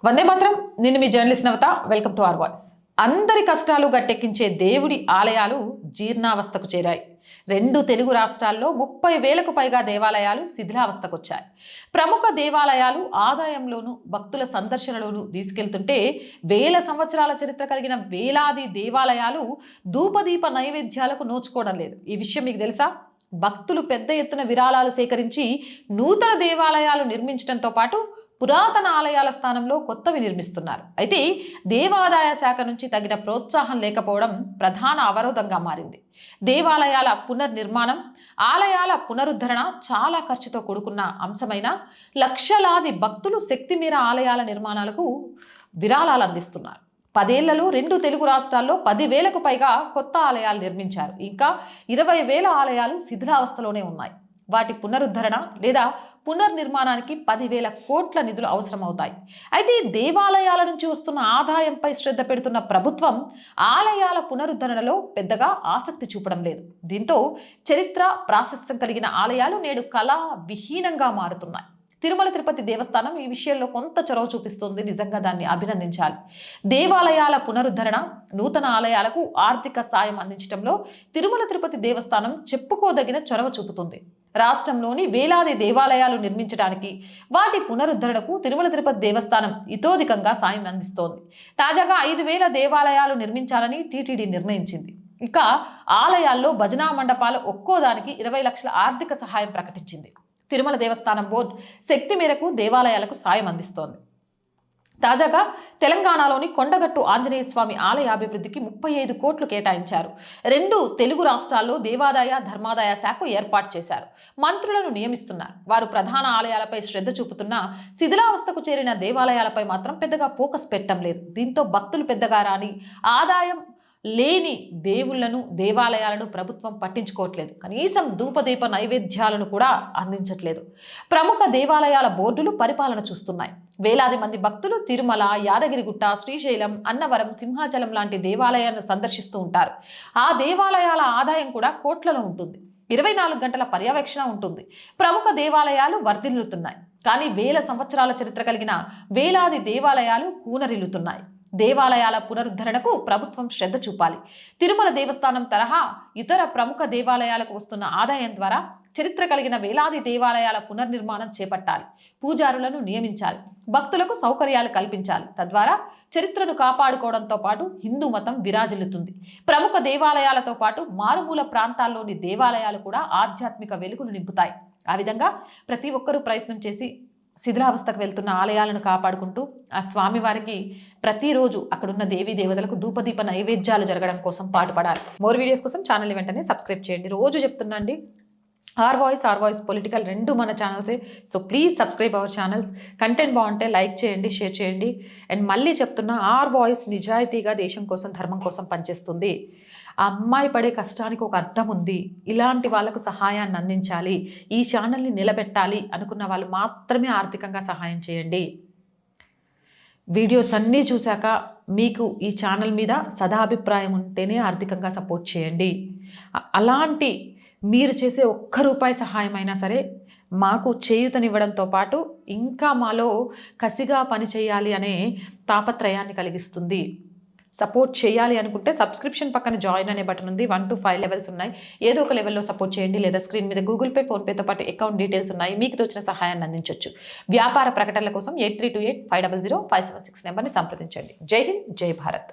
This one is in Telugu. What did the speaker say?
వందే మాత్రం. నేను మీ journalist Navata. Welcome to our voice. అందరి కష్టాలు గట్టెక్కించే దేవుడి ఆలయాలు జీర్ణావస్థకు చేరాయి. 2 తెలుగు రాష్ట్రాల్లో 30,000కు పైగా దేవాలయాలు శిథిలావస్థకు వచ్చాయి. ప్రముఖ దేవాలయాలు ఆదాయంలోనూ భక్తుల సందర్శనలోనూ తీసుకెళ్తుంటే వేల సంవత్సరాల చరిత్ర కలిగిన వేలాది దేవాలయాలు ధూపదీప నైవేద్యాలకు నోచుకోవడం లేదు. ఈ విషయం మీకు తెలుసా? భక్తులు పెద్ద ఎత్తున విరాళాలు సేకరించి నూతన దేవాలయాలు నిర్మించడంతో పాటు పురాతన ఆలయాల స్థానంలో కొత్తవి నిర్మిస్తున్నారు. అయితే దేవాదాయ శాఖ నుంచి తగిన ప్రోత్సాహం లేకపోవడం ప్రధాన అవరోధంగా మారింది. దేవాలయాల పునర్నిర్మాణం, ఆలయాల పునరుద్ధరణ చాలా ఖర్చుతో కూడుకున్న అంశమైన లక్షలాది భక్తులు శక్తిమీర ఆలయాల నిర్మాణాలకు విరాళాలు అందిస్తున్నారు. 10 ఏళ్లలో 2 తెలుగు రాష్ట్రాల్లో 10,000కు పైగా కొత్త ఆలయాలు నిర్మించారు. ఇంకా 20,000 ఆలయాలు శిథిలావస్థలోనే ఉన్నాయి. వాటి పునరుద్ధరణ లేదా పునర్నిర్మాణానికి 10,000 కోట్ల నిధులు అవసరమవుతాయి. అయితే దేవాలయాల నుంచి వస్తున్న ఆదాయంపై శ్రద్ధ పెడుతున్న ప్రభుత్వం ఆలయాల పునరుద్ధరణలో పెద్దగా ఆసక్తి చూపడం లేదు. దీంతో చరిత్ర ప్రాశస్త్యం కలిగిన ఆలయాలు నేడు కళా విహీనంగా మారుతున్నాయి. తిరుమల తిరుపతి దేవస్థానం ఈ విషయంలో కొంత చొరవ చూపిస్తుంది. నిజంగా దాన్ని అభినందించాలి. దేవాలయాల పునరుద్ధరణ, నూతన ఆలయాలకు ఆర్థిక సాయం అందించడంలో తిరుమల తిరుపతి దేవస్థానం చెప్పుకోదగిన చొరవ చూపుతుంది. రాష్ట్రంలోని వేలాది దేవాలయాలు నిర్మించడానికి, వాటి పునరుద్ధరణకు తిరుమల తిరుపతి దేవస్థానం ఇతోధికంగా సాయం అందిస్తోంది. తాజాగా 5,000 దేవాలయాలు నిర్మించాలని టీటీడీ నిర్ణయించింది. ఇక ఆలయాల్లో భజనా మండపాలు ఒక్కోదానికి 20 లక్షల ఆర్థిక సహాయం ప్రకటించింది. తిరుమల దేవస్థానం బోర్డు శక్తి మేరకు దేవాలయాలకు సాయం అందిస్తోంది. తాజాగా తెలంగాణలోని కొండగట్టు ఆంజనేయ స్వామి ఆలయ అభివృద్ధికి 35 కోట్లు కేటాయించారు. 2 తెలుగు రాష్ట్రాల్లో దేవాదాయ ధర్మాదాయ శాఖ ఏర్పాటు చేశారు. మంత్రులను నియమిస్తున్నారు. వారు ప్రధాన ఆలయాలపై శ్రద్ధ చూపుతున్నా శిథిలావస్థకు చేరిన దేవాలయాలపై మాత్రం పెద్దగా ఫోకస్ పెట్టడం లేదు. దీంతో భక్తులు పెద్దగా రాని, ఆదాయం లేని దేవుళ్లను, దేవాలయాలను ప్రభుత్వం పట్టించుకోవట్లేదు. కనీసం ధూపదీప నైవేద్యాలను కూడా అందించట్లేదు. ప్రముఖ దేవాలయాల బోర్డులు పరిపాలన చూస్తున్నాయి. వేలాది మంది భక్తులు తిరుమల, యాదగిరిగుట్ట, శ్రీశైలం, అన్నవరం, సింహాచలం లాంటి దేవాలయాలను సందర్శిస్తూ ఉంటారు. ఆ దేవాలయాల ఆదాయం కూడా కోట్లలో ఉంటుంది. 24 గంటల పర్యవేక్షణ ఉంటుంది. ప్రముఖ దేవాలయాలు వర్ధిల్లుతున్నాయి. కానీ వేల సంవత్సరాల చరిత్ర కలిగిన వేలాది దేవాలయాలు కూనరిల్లుతున్నాయి. దేవాలయాల పునరుద్ధరణకు ప్రభుత్వం శ్రద్ధ చూపాలి. తిరుమల దేవస్థానం తరహా ఇతర ప్రముఖ దేవాలయాలకు వస్తున్న ఆదాయం ద్వారా చరిత్ర కలిగిన వేలాది దేవాలయాల పునర్నిర్మాణం చేపట్టాలి. పూజారులను నియమించాలి. భక్తులకు సౌకర్యాలు కల్పించాలి. తద్వారా చరిత్రను కాపాడుకోవడంతో పాటు హిందూ మతం విరాజిల్లుతుంది. ప్రముఖ దేవాలయాలతో పాటు మారుమూల ప్రాంతాల్లోని దేవాలయాలు కూడా ఆధ్యాత్మిక వెలుగులు నింపుతాయి. ఆ విధంగా ప్రతి ఒక్కరూ ప్రయత్నం చేసి శిథిలావస్థకు వెళ్తున్న ఆలయాలను కాపాడుకుంటూ ఆ స్వామివారికి ప్రతిరోజు అక్కడున్న దేవీ దేవతలకు ధూపదీప నైవేద్యాలు జరగడం కోసం పాటుపడాలి. మోర్ వీడియోస్ కోసం ఛానల్ని వెంటనే సబ్స్క్రైబ్ చేయండి. రోజు చెప్తున్నాండి, ఆర్ వాయిస్ పొలిటికల్ 2 మన ఛానల్సే. So please subscribe our channels. Content బాగుంటే లైక్ చేయండి, షేర్ చేయండి. అండ్ మళ్ళీ చెప్తున్నా, ఆర్ వాయిస్ నిజాయితీగా దేశం కోసం, ధర్మం కోసం పనిచేస్తుంది. ఆ అమ్మాయి పడే కష్టానికి ఒక అర్థం ఉంది. ఇలాంటి వాళ్ళకు సహాయాన్ని అందించాలి, ఈ ఛానల్ని నిలబెట్టాలి అనుకున్న వాళ్ళు మాత్రమే ఆర్థికంగా సహాయం చేయండి. వీడియోస్ అన్నీ చూశాక మీకు ఈ ఛానల్ మీద సదాభిప్రాయం ఉంటేనే ఆర్థికంగా సపోర్ట్ చేయండి. అలాంటి మీరు చేసే ₹1 సహాయం అయినా సరే మాకు చేయూతనివ్వడంతో పాటు ఇంకా మాలో కసిగా పని చేయాలి అనే తాపత్రయాన్ని కలిగిస్తుంది. సపోర్ట్ చేయాలి అనుకుంటే సబ్స్క్రిప్షన్ పక్కన జాయిన్ అనే బటన్ ఉంది. 1 to 5 లెవెల్స్ ఉన్నాయి. ఏదో ఒక లెవెల్లో సపోర్ట్ చేయండి. లేదా స్క్రీన్ మీద గూగుల్ పే, ఫోన్పేతో పాటు అకౌంట్ డీటెయిల్స్ ఉన్నాయి. మీకు తోచిన సహాయాన్ని అందించవచ్చు. వ్యాపార ప్రకటనల కోసం 8328500576 నెంబర్ని సంప్రదించండి. జై హింద్, జై భారత్.